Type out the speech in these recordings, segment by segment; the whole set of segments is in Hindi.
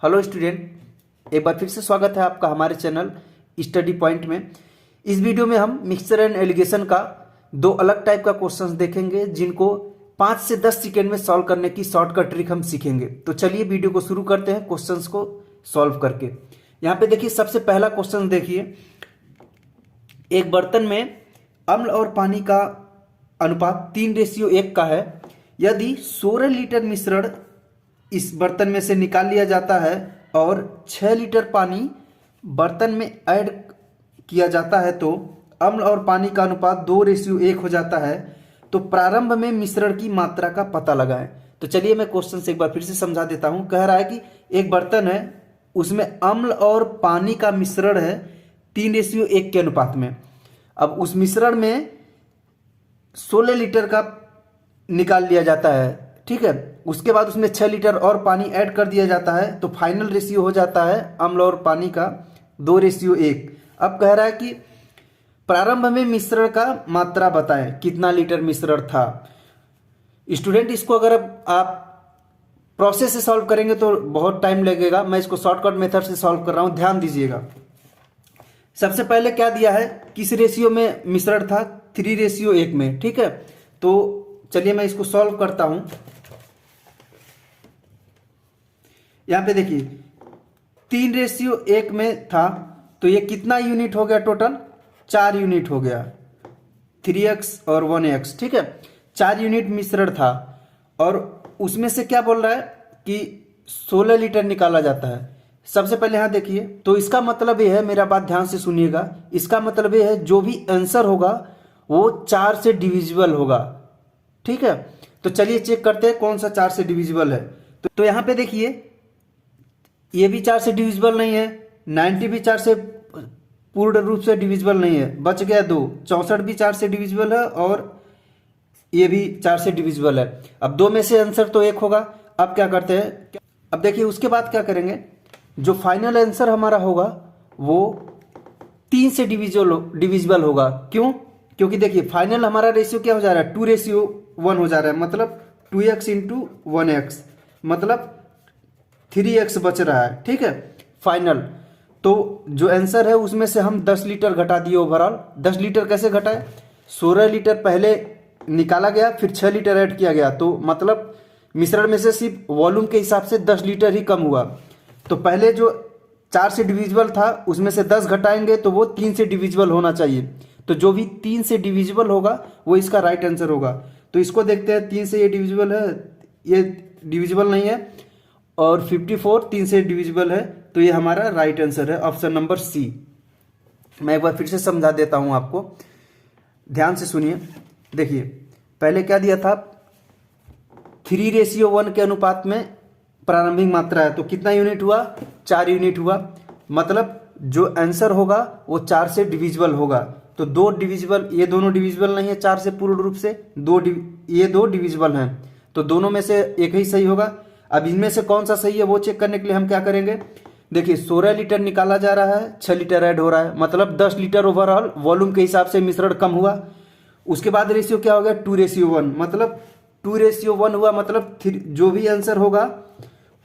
हेलो स्टूडेंट, एक बार फिर से स्वागत है आपका हमारे चैनल स्टडी पॉइंट में। इस वीडियो में हम मिक्सचर एंड एलिगेशन का दो अलग टाइप का क्वेश्चंस देखेंगे जिनको 5 से 10 सेकेंड में सॉल्व करने की शॉर्टकट ट्रिक हम सीखेंगे। तो चलिए वीडियो को शुरू करते हैं क्वेश्चंस को सॉल्व करके। यहाँ पे देखिए, सबसे पहला क्वेश्चन देखिए, एक बर्तन में अम्ल और पानी का अनुपात 3:1 का है। यदि 16 लीटर मिश्रण इस बर्तन में से निकाल लिया जाता है और 6 लीटर पानी बर्तन में ऐड किया जाता है तो अम्ल और पानी का अनुपात 2:1 हो जाता है, तो प्रारंभ में मिश्रण की मात्रा का पता लगाएं। तो चलिए मैं क्वेश्चन से एक बार फिर से समझा देता हूं। कह रहा है कि एक बर्तन है, उसमें अम्ल और पानी का मिश्रण है 3:1 के अनुपात में। अब उस मिश्रण में 16 लीटर का निकाल लिया जाता है, ठीक है। उसके बाद उसमें 6 लीटर और पानी ऐड कर दिया जाता है, तो फाइनल रेशियो हो जाता है अम्ल और पानी का 2:1। अब कह रहा है कि प्रारंभ में मिश्रण का मात्रा बताएं, कितना लीटर मिश्रण था। स्टूडेंट, इसको अगर आप प्रोसेस से सॉल्व करेंगे तो बहुत टाइम लगेगा। मैं इसको शॉर्टकट मेथड से सॉल्व कर रहा हूं, ध्यान दीजिएगा। सबसे पहले क्या दिया है, किस रेशियो में मिश्रण था, 3:1 में, ठीक है। तो चलिए मैं इसको सॉल्व करता हूं। यहां पे देखिए 3:1 में था, तो ये कितना यूनिट हो गया, टोटल 4 यूनिट हो गया, 3x और 1x, ठीक है। 4 यूनिट मिश्रण था और उसमें से क्या बोल रहा है कि 16 लीटर निकाला जाता है। सबसे पहले यहां देखिए, तो इसका मतलब यह है, मेरा बात ध्यान से सुनिएगा, इसका मतलब यह है जो भी आंसर होगा वो 4 से डिविजिबल होगा, ठीक है। तो चलिए चेक करते हैं कौन सा 4 से डिविजिबल है। तो यहां पे देखिए, ये भी 4 से डिविजिबल नहीं है, 90 भी 4 से पूर्ण रूप से डिविजिबल नहीं है, बच गया 2। 64 भी 4 से डिविजिबल है और ये भी 4 से डिविजिबल है। अब 2 में से आंसर तो 1 होगा। अब क्या करते हैं, अब देखिए उसके बाद क्या करेंगे, जो फाइनल आंसर हमारा होगा वो 3 से डिविजिबल होगा। क्यों? क्योंकि देखिए फाइनल हमारा रेशियो क्या हो जा रहा है, 2:1 हो जा रहा है, मतलब 2x इंटू 1x, मतलब 3x बच रहा है, ठीक है, फाइनल। तो जो आंसर है उसमें से हम 10 लीटर घटा दिए ओवरऑल। 10 लीटर कैसे घटाए, 16 लीटर पहले निकाला गया, फिर 6 लीटर ऐड किया गया, तो मतलब मिश्रण में से सिर्फ वॉल्यूम के हिसाब से 10 लीटर ही कम हुआ। तो पहले जो 4 से डिविजिबल था उसमें से 10 घटाएंगे तो वो 3 से डिविजिबल होना चाहिए। तो जो भी 3 से डिविजिबल होगा वो इसका राइट आंसर होगा। तो इसको देखते हैं, 3 से ये डिविजिबल है, ये डिविजिबल नहीं है, और 54 3 से डिविजिबल है, तो ये हमारा राइट आंसर है, ऑप्शन नंबर सी। मैं एक बार फिर से समझा देता हूं आपको, ध्यान से सुनिए। देखिए पहले क्या दिया था, 3:1 के अनुपात में प्रारंभिक मात्रा है, तो कितना यूनिट हुआ, 4 यूनिट हुआ, मतलब जो आंसर होगा वो 4 से डिविजिबल होगा। तो 2 डिविजिबल, ये दोनों डिविजिबल नहीं है 4 से पूर्ण रूप से, ये 2 डिविजिबल हैं, तो दोनों में से एक ही सही होगा। अब इनमें से कौन सा सही है वो चेक करने के लिए हम क्या करेंगे, देखिए 16 लीटर निकाला जा रहा है, 6 लीटर ऐड हो रहा है, मतलब 10 लीटर ओवरऑल वॉल्यूम के हिसाब से मिश्रण कम हुआ। उसके बाद रेशियो क्या हो गया, 2:1, मतलब 2:1 हुआ, मतलब जो भी आंसर होगा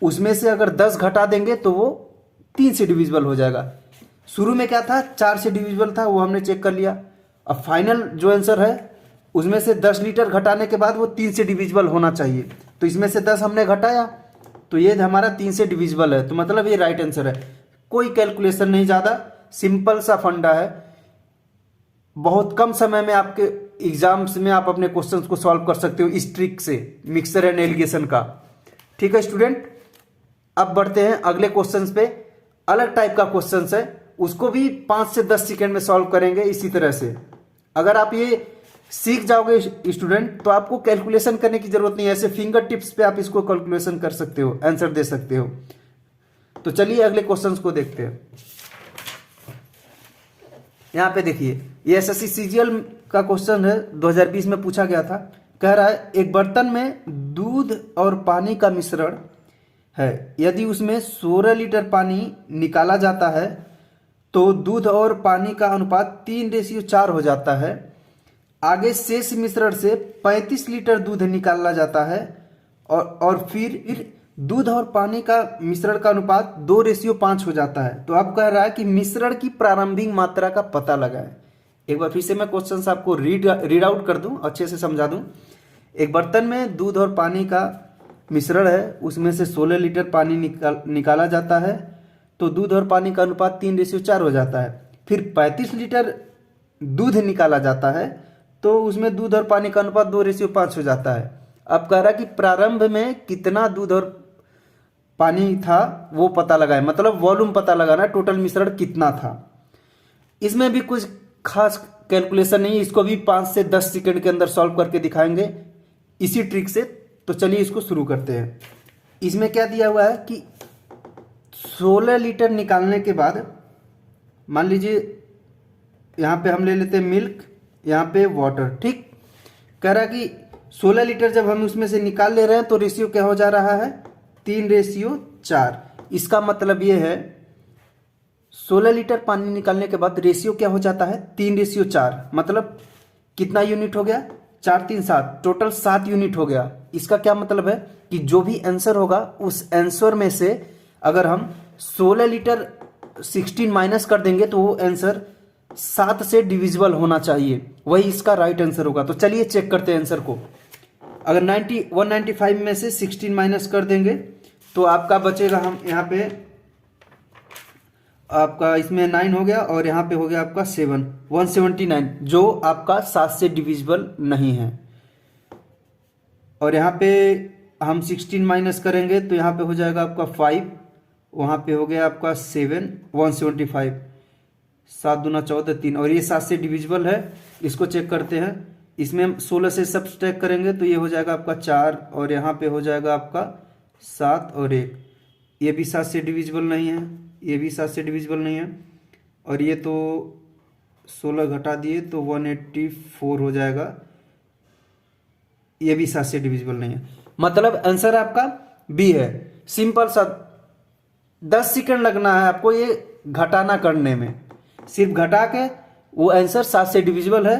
उसमें से अगर 10 घटा देंगे तो वो 3 से डिविजिबल हो जाएगा। शुरू में क्या था, 4 से डिविजिबल था, वो हमने चेक कर लिया। अब फाइनल जो आंसर है उसमें से 10 लीटर घटाने के बाद वो 3 से डिविजिबल होना चाहिए, तो इसमें से 10 हमने घटाया, तो ये हमारा 3 से डिविजिबल है, तो मतलब ये राइट आंसर है। कोई कैलकुलेशन नहीं, ज़्यादा सिंपल सा फंडा है। बहुत कम समय में आपके एग्जाम्स में आप अपने क्वेश्चंस को सॉल्व कर सकते हो इस ट्रिक से, मिक्सचर एंड एलिगेशन का, ठीक है स्टूडेंट। अब बढ़ते हैं अगले क्वेश्चंस पे। अलग टाइप का क्वेश्चंस है, उसको भी 5 से 10 सेकेंड में सॉल्व करेंगे इसी तरह से। अगर आप ये सीख जाओगे स्टूडेंट तो आपको कैलकुलेशन करने की जरूरत नहीं है, ऐसे फिंगर टिप्स पे आप इसको कैलकुलेशन कर सकते हो, आंसर दे सकते हो। तो चलिए अगले क्वेश्चंस को देखते हैं। यहां पे देखिए, ये एसएससी सीजीएल का क्वेश्चन है, 2020 में पूछा गया था। कह रहा है एक बर्तन में दूध और पानी का मिश्रण है, यदि उसमें 16 लीटर पानी निकाला जाता है तो दूध और पानी का अनुपात 3:4 हो जाता है। आगे शेष मिश्रण से 35 लीटर दूध निकाला जाता है और फिर दूध और पानी का मिश्रण का अनुपात 2:5 हो जाता है। तो अब कह रहा है कि मिश्रण की प्रारंभिक मात्रा का पता लगाएं। एक बार फिर से मैं क्वेश्चन आपको रीड आउट कर दूं, अच्छे से समझा दूं। एक बर्तन में दूध और पानी का मिश्रण है, उसमें से 16 लीटर पानी निकाला जाता है, तो दूध और पानी का अनुपात 3:4 हो जाता है। फिर 35 लीटर दूध निकाला जाता है, तो उसमें दूध और पानी का अनुपात 2:5 हो जाता है। अब कह रहा है कि प्रारंभ में कितना दूध और पानी था वो पता लगाए, मतलब वॉल्यूम पता लगाना, टोटल मिश्रण कितना था। इसमें भी कुछ खास कैलकुलेशन नहीं है, इसको भी 5 से 10 सेकंड के अंदर सॉल्व करके दिखाएंगे इसी ट्रिक से। तो चलिए इसको शुरू करते हैं। इसमें क्या दिया हुआ है कि 16 लीटर निकालने के बाद, मान लीजिए यहाँ पे हम ले लेते हैं मिल्क, यहाँ पे वाटर, ठीक। कह रहा है कि 16 लीटर जब हम उसमें से निकाल ले रहे हैं तो रेशियो क्या हो जा रहा है, 3:4। इसका मतलब ये है 16 लीटर पानी निकालने के बाद रेशियो क्या हो जाता है, 3:4। मतलब कितना यूनिट हो गया, 4 3 7, टोटल 7 यूनिट हो गया। इसका क्या मतलब है कि जो भी आंसर होगा उस आंसर में से अगर हम 16 लीटर 16 माइनस कर देंगे तो वो आंसर 7 से डिविजिबल होना चाहिए, वही इसका राइट आंसर होगा। तो चलिए चेक करते हैं आंसर को। अगर 195 में से 16 माइनस कर देंगे तो आपका बचेगा, हम यहाँ पे आपका इसमें 9 हो गया और यहाँ पे हो गया आपका 7, 179, जो आपका 7 से डिविजिबल नहीं है। और यहाँ पे हम 16 माइनस करेंगे तो यहाँ पे हो जाएगा आपका 5, वहाँ पे हो गया आपका 7, 175, 7 दूना 14, 3, और ये 7 से डिविजिबल है। इसको चेक करते हैं। इसमें हम 16 से सब्सट्रैक्ट करेंगे तो ये हो जाएगा आपका 4, और यहाँ पे हो जाएगा आपका 7 और 1। ये भी 7 से डिविजिबल नहीं है, ये भी 7 से डिविजिबल नहीं है, और ये तो 16 घटा दिए तो 184 हो जाएगा, ये भी 7 से डिविजिबल नहीं है। मतलब आंसर आपका बी है। सिंपल सा 10 सेकंड लगना है आपको ये घटाना करने में, सिर्फ घटा के वो आंसर 7 से डिविजिबल है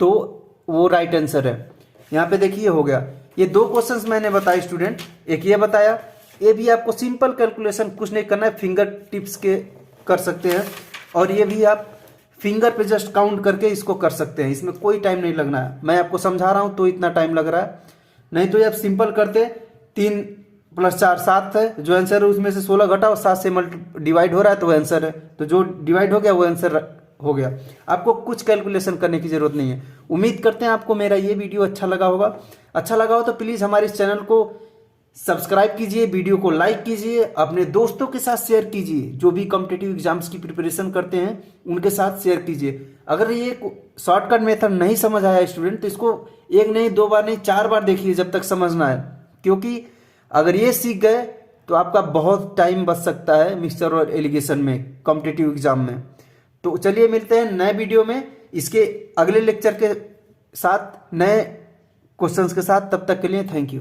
तो वो राइट आंसर है। यहाँ पे देखिए हो गया। ये 2 क्वेश्चंस मैंने बताए स्टूडेंट, एक ये बताया, ये भी आपको सिंपल कैलकुलेशन कुछ नहीं करना है, फिंगर टिप्स के कर सकते हैं, और ये भी आप फिंगर पे जस्ट काउंट करके इसको कर सकते हैं, इसमें कोई टाइम नहीं लगना है। मैं आपको समझा रहा हूँ तो इतना टाइम लग रहा है, नहीं तो ये आप सिंपल करते 3 + 4 7 है, जो आंसर है उसमें से 16 घटा और 7 से डिवाइड हो रहा है तो वो आंसर है, तो जो डिवाइड हो गया वो आंसर हो गया। आपको कुछ कैलकुलेशन करने की जरूरत नहीं है। उम्मीद करते हैं आपको मेरा ये वीडियो अच्छा लगा होगा। अच्छा लगा हो तो प्लीज़ हमारे इस चैनल को सब्सक्राइब कीजिए, वीडियो को लाइक कीजिए, अपने दोस्तों के साथ शेयर कीजिए, जो भी कॉम्पिटिटिव एग्जाम्स की प्रिपरेशन करते हैं उनके साथ शेयर कीजिए। अगर ये शॉर्टकट मेथड नहीं समझ आया स्टूडेंट तो इसको 1 नहीं 2 बार नहीं 4 बार देखिए जब तक समझ ना आए, क्योंकि अगर ये सीख गए तो आपका बहुत टाइम बच सकता है मिक्सचर और एलिगेशन में, कॉम्पिटिटिव एग्जाम में। तो चलिए मिलते हैं नए वीडियो में इसके अगले लेक्चर के साथ, नए क्वेश्चंस के साथ। तब तक के लिए थैंक यू।